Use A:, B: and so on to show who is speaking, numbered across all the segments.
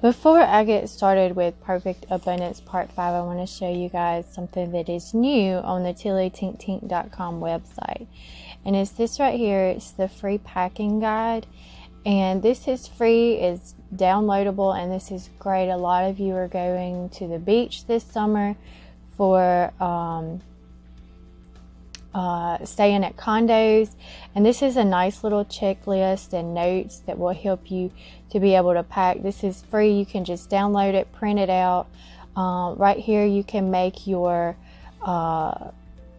A: Before I get started with Perfect Abundance Part 5, I want to show you guys something that is new on the TillieTinkTink.com website. And it's this right here. It's the free packing guide. And this is free, it's downloadable, and this is great. A lot of you are going to the beach this summer for staying at condos, and this is a nice little checklist and notes that will help you to be able to pack. This is free. You can just download it, print it out. Right here you can make your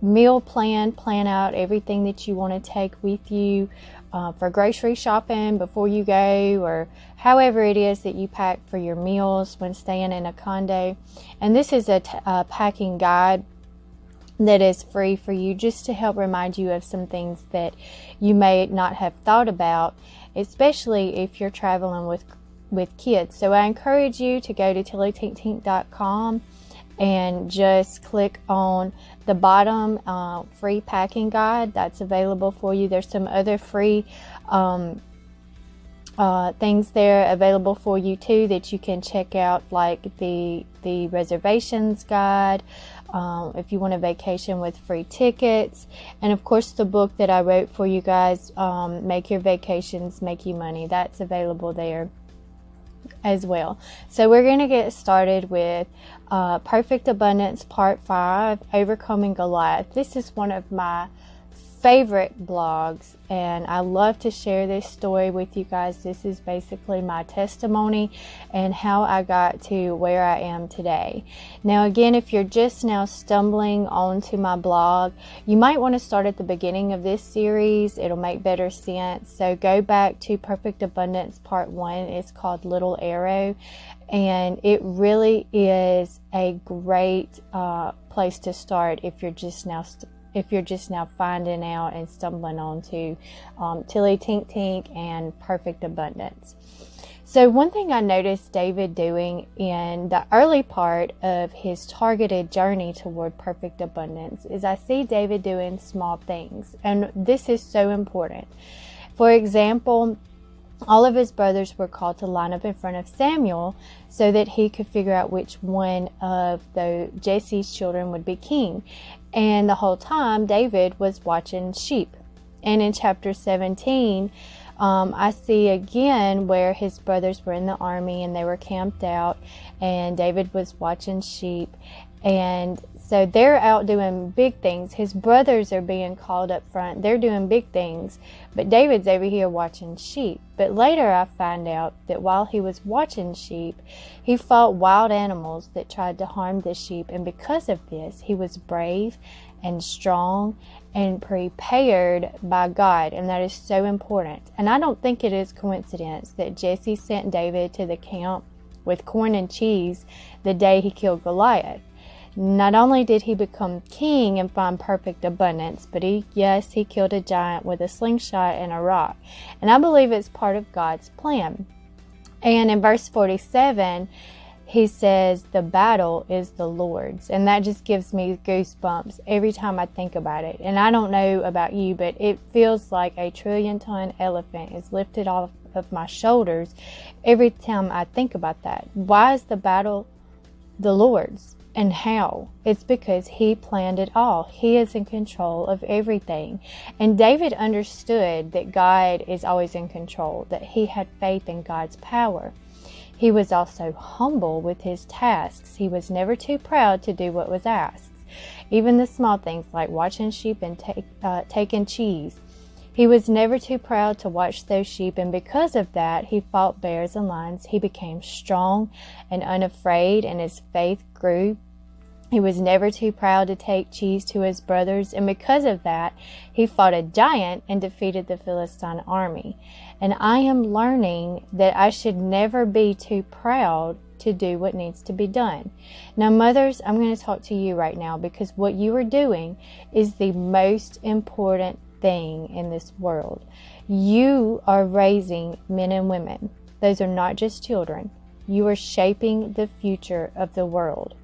A: meal plan out everything that you want to take with you for grocery shopping before you go, or however it is that you pack for your meals when staying in a condo. And this is a packing guide that is free for you, just to help remind you of some things that you may not have thought about, especially if you're traveling with kids. So I encourage you to go to TillieTinkTink.com and just click on the bottom free packing guide. That's available for you. There's some other free things there available for you too that you can check out, like the reservations guide, if you want a vacation with free tickets, and of course the book that I wrote for you guys, Make Your Vacations Make You Money. That's available there as well. So we're going to get started with Perfect Abundance Part 5, Overcoming Goliath. This is one of my favorite blogs, and I love to share this story with you guys. This is basically my testimony and how I got to where I am today. Now again, if you're just now stumbling onto my blog, you might want to start at the beginning of this series. It'll make better sense. So go back to Perfect Abundance Part 1. It's called Little Arrow, and it really is a great place to start if you're just now finding out and stumbling onto Tillie Tink Tink and Perfect Abundance. So one thing I noticed David doing in the early part of his targeted journey toward perfect abundance is I see David doing small things, and this is so important. For example, all of his brothers were called to line up in front of Samuel so that he could figure out which one of Jesse's children would be king. And the whole time, David was watching sheep. And in chapter 17, I see again where his brothers were in the army and they were camped out, and David was watching sheep. And so they're out doing big things. His brothers are being called up front. They're doing big things. But David's over here watching sheep. But later I find out that while he was watching sheep, he fought wild animals that tried to harm the sheep. And because of this, he was brave and strong and prepared by God. And that is so important. And I don't think it is coincidence that Jesse sent David to the camp with corn and cheese the day he killed Goliath. Not only did he become king and find perfect abundance, but he killed a giant with a slingshot and a rock. And I believe it's part of God's plan. And in verse 47, he says, the battle is the Lord's. And that just gives me goosebumps every time I think about it. And I don't know about you, but it feels like a trillion-ton elephant is lifted off of my shoulders every time I think about that. Why is the battle the Lord's? And how? It's because he planned it all. He is in control of everything. And David understood that God is always in control, that he had faith in God's power. He was also humble with his tasks. He was never too proud to do what was asked. Even the small things like watching sheep and taking cheese. He was never too proud to watch those sheep, and because of that, he fought bears and lions. He became strong and unafraid, and his faith grew. He was never too proud to take cheese to his brothers, and because of that, he fought a giant and defeated the Philistine army. And I am learning that I should never be too proud to do what needs to be done. Now, mothers, I'm going to talk to you right now, because what you are doing is the most important thing in this world. You are raising men and women. Those are not just children. You are shaping the future of the world.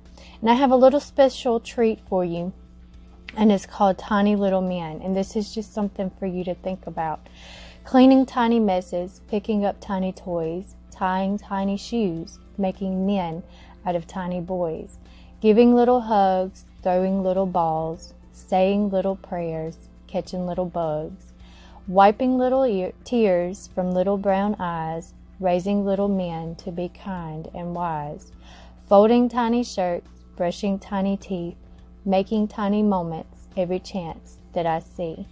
A: And I have a little special treat for you, and it's called Tiny Little Men. And this is just something for you to think about. Cleaning tiny messes, picking up tiny toys, tying tiny shoes, making men out of tiny boys, giving little hugs, throwing little balls, saying little prayers, catching little bugs, wiping little tears from little brown eyes, raising little men to be kind and wise, folding tiny shirts, brushing tiny teeth, making tiny moments every chance that I see,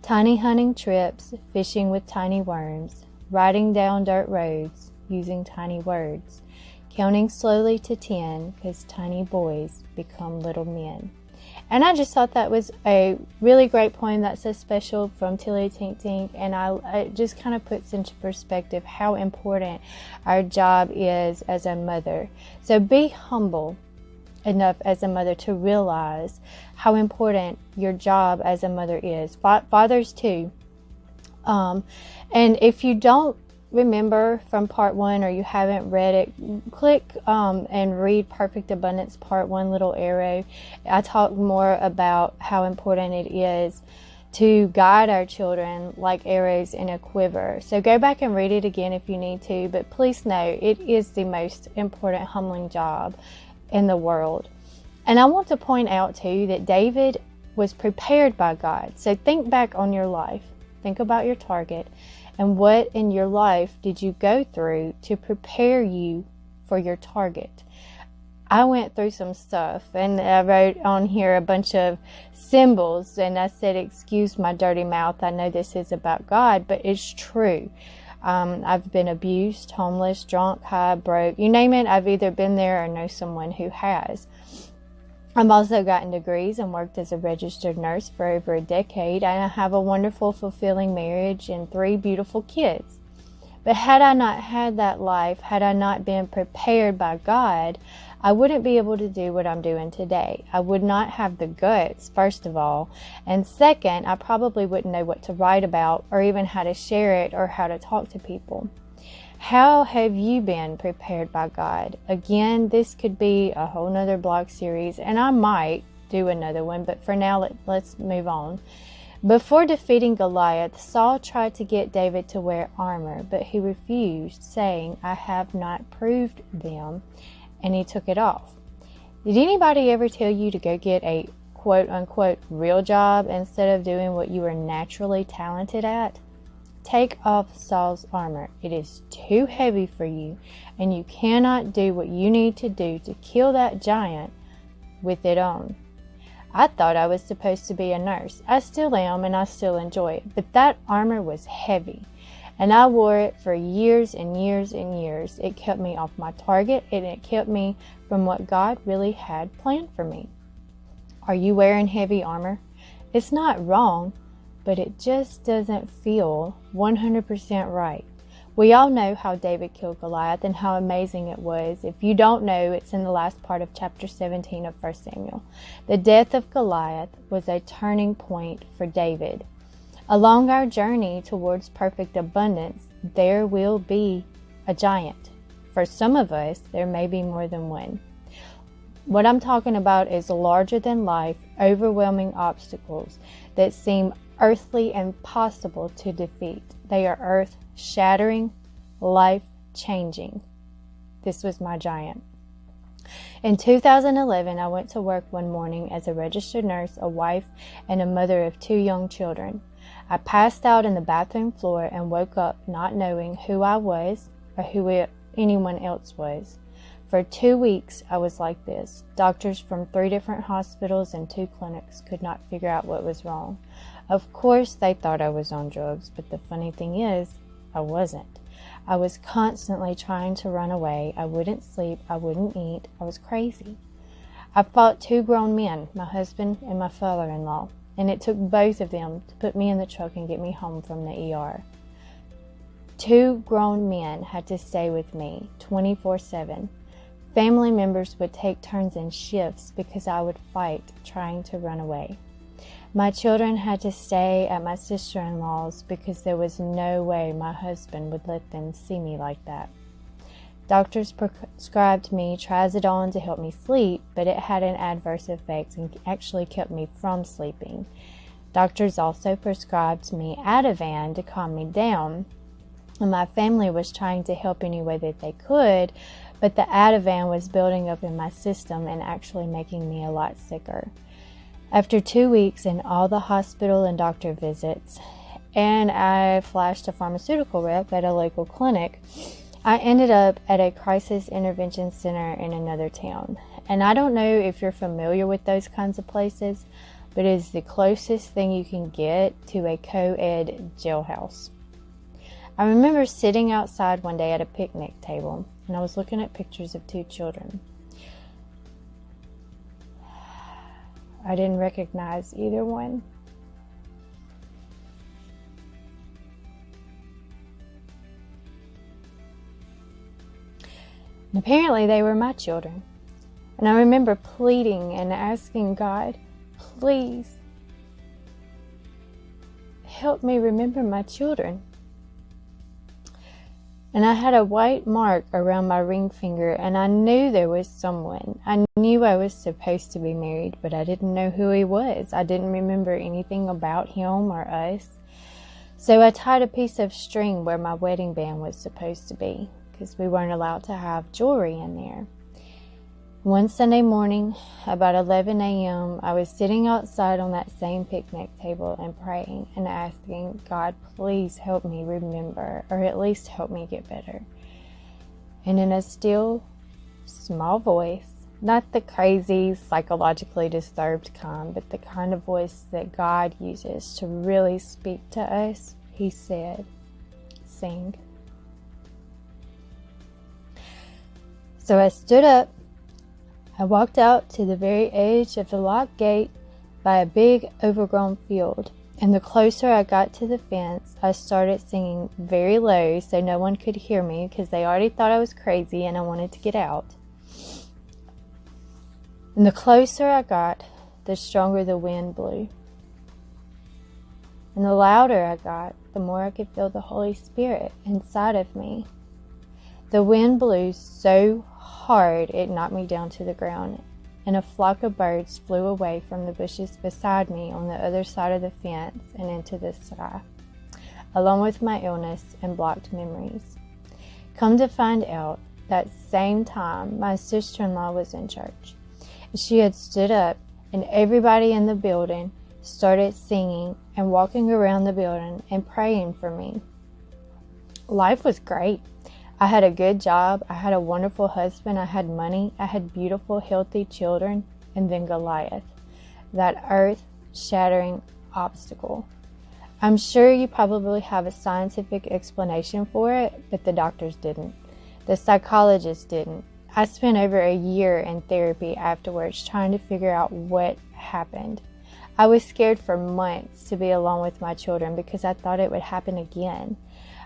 A: tiny hunting trips, fishing with tiny worms, riding down dirt roads, using tiny words, counting slowly to 10, because tiny boys become little men. And I just thought that was a really great poem that's so special from Tillie Tink Tink, and it just kind of puts into perspective how important our job is as a mother. So be humble enough as a mother to realize how important your job as a mother is. Fathers too. And if you don't remember from part 1 or you haven't read it, click and read Perfect Abundance part 1, little arrow. I talk more about how important it is to guide our children like arrows in a quiver. So go back and read it again if you need to, but please know it is the most important humbling job in the world. And I want to point out too that David was prepared by God. So think back on your life. Think about your target. And what in your life did you go through to prepare you for your target? I went through some stuff, and I wrote on here a bunch of symbols, and I said, excuse my dirty mouth, I know this is about God, but it's true. I've been abused, homeless, drunk, high, broke, you name it. I've either been there or know someone who has. I've also gotten degrees and worked as a registered nurse for over a decade, and I have a wonderful, fulfilling marriage and 3 beautiful kids. But had I not had that life, had I not been prepared by God, I wouldn't be able to do what I'm doing today. I would not have the guts, first of all, and second, I probably wouldn't know what to write about or even how to share it or how to talk to people. How have you been prepared by God? Again, this could be a whole nother blog series, and I might do another one, but for now, let's move on. Before defeating Goliath, Saul tried to get David to wear armor, but he refused, saying, I have not proved them, and he took it off. Did anybody ever tell you to go get a quote-unquote real job instead of doing what you were naturally talented at? Take off Saul's armor. It is too heavy for you, and you cannot do what you need to do to kill that giant with it on. I thought I was supposed to be a nurse. I still am, and I still enjoy it. But that armor was heavy, and I wore it for years and years and years. It kept me off my target, and it kept me from what God really had planned for me. Are you wearing heavy armor? It's not wrong, but it just doesn't feel 100% right. We all know how David killed Goliath and how amazing it was. If you don't know, it's in the last part of chapter 17 of 1 Samuel. The death of Goliath was a turning point for David. Along our journey towards perfect abundance, there will be a giant. For some of us, there may be more than one. What I'm talking about is larger than life, overwhelming obstacles that seem earthly impossible to defeat. They are earth-shattering, life-changing. This was my giant. In 2011, I went to work one morning as a registered nurse, a wife, and a mother of 2 young children. I passed out in the bathroom floor and woke up not knowing who I was or who anyone else was. For 2 weeks, I was like this. Doctors from 3 different hospitals and 2 clinics could not figure out what was wrong. Of course, they thought I was on drugs, but the funny thing is, I wasn't. I was constantly trying to run away. I wouldn't sleep. I wouldn't eat. I was crazy. I fought 2 grown men, my husband and my father-in-law, and it took both of them to put me in the truck and get me home from the ER. 2 grown men had to stay with me 24/7. Family members would take turns in shifts because I would fight trying to run away. My children had to stay at my sister-in-law's because there was no way my husband would let them see me like that. Doctors prescribed me trazodone to help me sleep, but it had an adverse effect and actually kept me from sleeping. Doctors also prescribed me Ativan to calm me down, And my family was trying to help any way that they could, but the Ativan was building up in my system and actually making me a lot sicker. After 2 weeks in all the hospital and doctor visits, and I flashed a pharmaceutical rep at a local clinic, I ended up at a crisis intervention center in another town. And I don't know if you're familiar with those kinds of places, but it is the closest thing you can get to a co-ed jailhouse. I remember sitting outside one day at a picnic table, and I was looking at pictures of 2 children. I didn't recognize either one. And apparently they were my children. And I remember pleading and asking God, please help me remember my children. And I had a white mark around my ring finger, and I knew there was someone. I knew I was supposed to be married, but I didn't know who he was. I didn't remember anything about him or us. So I tied a piece of string where my wedding band was supposed to be, because we weren't allowed to have jewelry in there. One Sunday morning, about 11 a.m., I was sitting outside on that same picnic table and praying and asking, God, please help me remember, or at least help me get better. And in a still, small voice, not the crazy, psychologically disturbed kind, but the kind of voice that God uses to really speak to us, he said, sing. So I stood up. I walked out to the very edge of the locked gate by a big overgrown field, and the closer I got to the fence, I started singing very low so no one could hear me because they already thought I was crazy and I wanted to get out. And the closer I got, the stronger the wind blew. And the louder I got, the more I could feel the Holy Spirit inside of me. The wind blew so hard it knocked me down to the ground, and a flock of birds flew away from the bushes beside me on the other side of the fence and into the sky, along with my illness and blocked memories. Come to find out, that same time my sister-in-law was in church. She had stood up, and everybody in the building started singing and walking around the building and praying for me. Life was great. I had a good job, I had a wonderful husband, I had money, I had beautiful, healthy children, and then Goliath, that earth-shattering obstacle. I'm sure you probably have a scientific explanation for it, but the doctors didn't. The psychologists didn't. I spent over a year in therapy afterwards trying to figure out what happened. I was scared for months to be alone with my children because I thought it would happen again.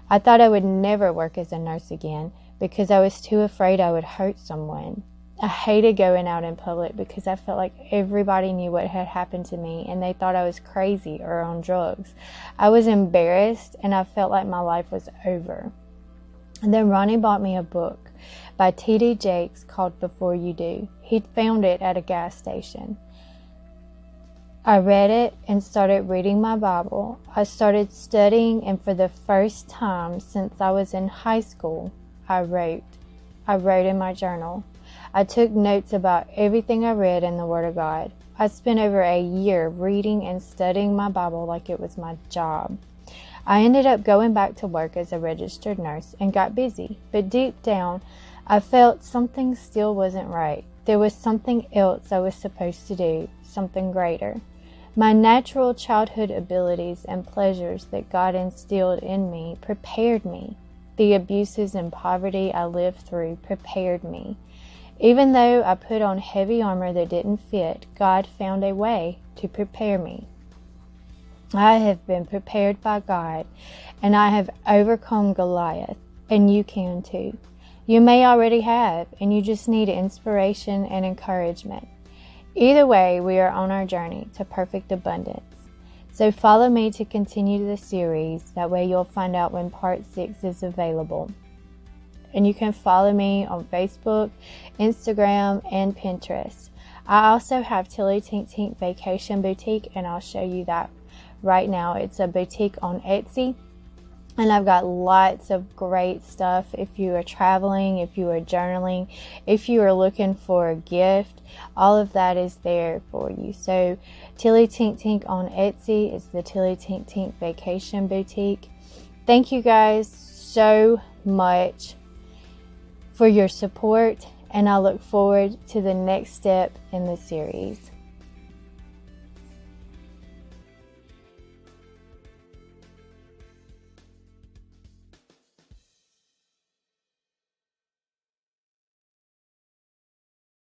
A: I thought I would never work as a nurse again because I was too afraid I would hurt someone. I hated going out in public because I felt like everybody knew what had happened to me and they thought I was crazy or on drugs. I was embarrassed and I felt like my life was over. And then Ronnie bought me a book by T.D. Jakes called Before You Do. He'd found it at a gas station. I read it and started reading my Bible. I started studying, and for the first time since I was in high school, I wrote. I wrote in my journal. I took notes about everything I read in the Word of God. I spent over a year reading and studying my Bible like it was my job. I ended up going back to work as a registered nurse and got busy, but deep down, I felt something still wasn't right. There was something else I was supposed to do, something greater. My natural childhood abilities and pleasures that God instilled in me prepared me. The abuses and poverty I lived through prepared me. Even though I put on heavy armor that didn't fit, God found a way to prepare me. I have been prepared by God, and I have overcome Goliath, and you can too. You may already have, and you just need inspiration and encouragement. Either way, we are on our journey to perfect abundance. So follow me to continue the series. That way you'll find out when part 6 is available. And you can follow me on Facebook, Instagram, and Pinterest. I also have Tillie Tink Tink Vacation Boutique, and I'll show you that right now. It's a boutique on Etsy. And I've got lots of great stuff if you are traveling, if you are journaling, if you are looking for a gift. All of that is there for you. So Tillie Tink Tink on Etsy is the Tillie Tink Tink Vacation Boutique. Thank you guys so much for your support, and I look forward to the next step in the series.